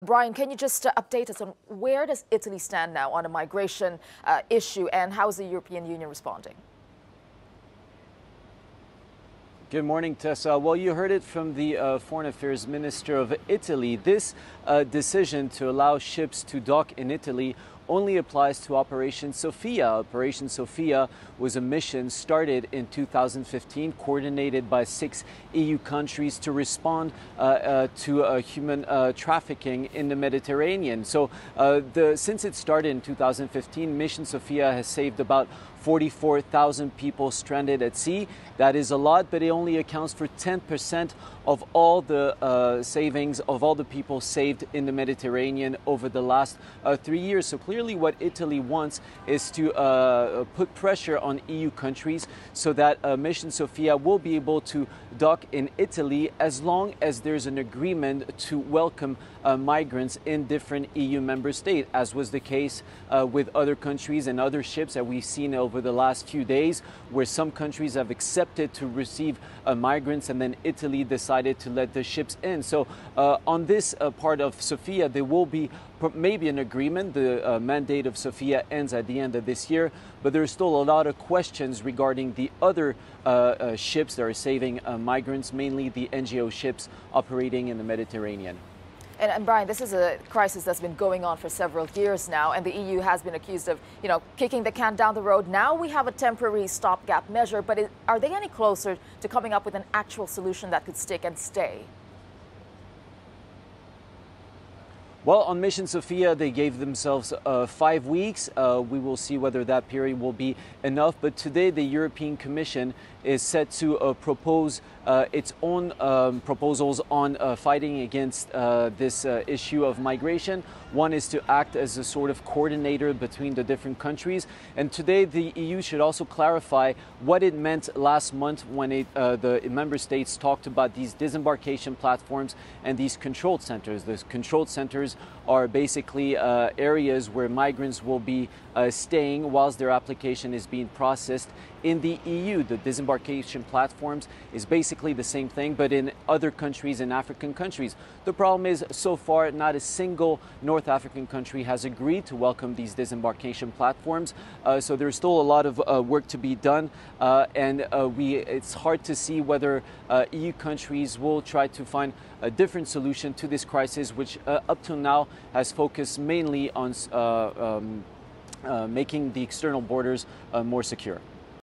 Brian, can you just update us on where does Italy stand now on a migration issue, and how is the European Union responding? Good morning, Tessa. Well, you heard it from the Foreign Affairs Minister of Italy. This decision to allow ships to dock in Italy only applies to Operation Sophia. Operation Sophia was a mission started in 2015, coordinated by 6 EU countries to respond to human trafficking in the Mediterranean. So since it started in 2015, Mission Sophia has saved about 44,000 people stranded at sea. That is a lot, but it only accounts for 10% of all the savings of all the people saved in the Mediterranean over the last 3 years. So clearly what Italy wants is to put pressure on EU countries so that Mission Sophia will be able to dock in Italy as long as there's an agreement to welcome migrants in different EU member states, as was the case with other countries and other ships that we've seen over the last few days, where some countries have accepted to receive migrants and then Italy decided to let the ships in. So on this part of Sophia, there will be maybe an agreement. The mandate of Sophia ends at the end of this year, but there's still a lot of questions regarding the other ships that are saving migrants, mainly the NGO ships operating in the Mediterranean. And Brian, this is a crisis that's been going on for several years now, and the EU has been accused of, kicking the can down the road. Now we have a temporary stopgap measure, but are they any closer to coming up with an actual solution that could stick and stay? Well, on Mission Sophia, they gave themselves 5 weeks. We will see whether that period will be enough. But today, the European Commission is set to propose its own proposals on fighting against this issue of migration. One is to act as a sort of coordinator between the different countries. And today, the EU should also clarify what it meant last month when the member states talked about these disembarkation platforms and these controlled centers. Those controlled centers are basically areas where migrants will be staying whilst their application is being processed in the EU. The disembarkation platforms is basically the same thing, but in other countries, in African countries. The problem is, so far, not a single North African country has agreed to welcome these disembarkation platforms. So there's still a lot of work to be done, and it's hard to see whether EU countries will try to find a different solution to this crisis, which up to now has focused mainly on making the external borders more secure.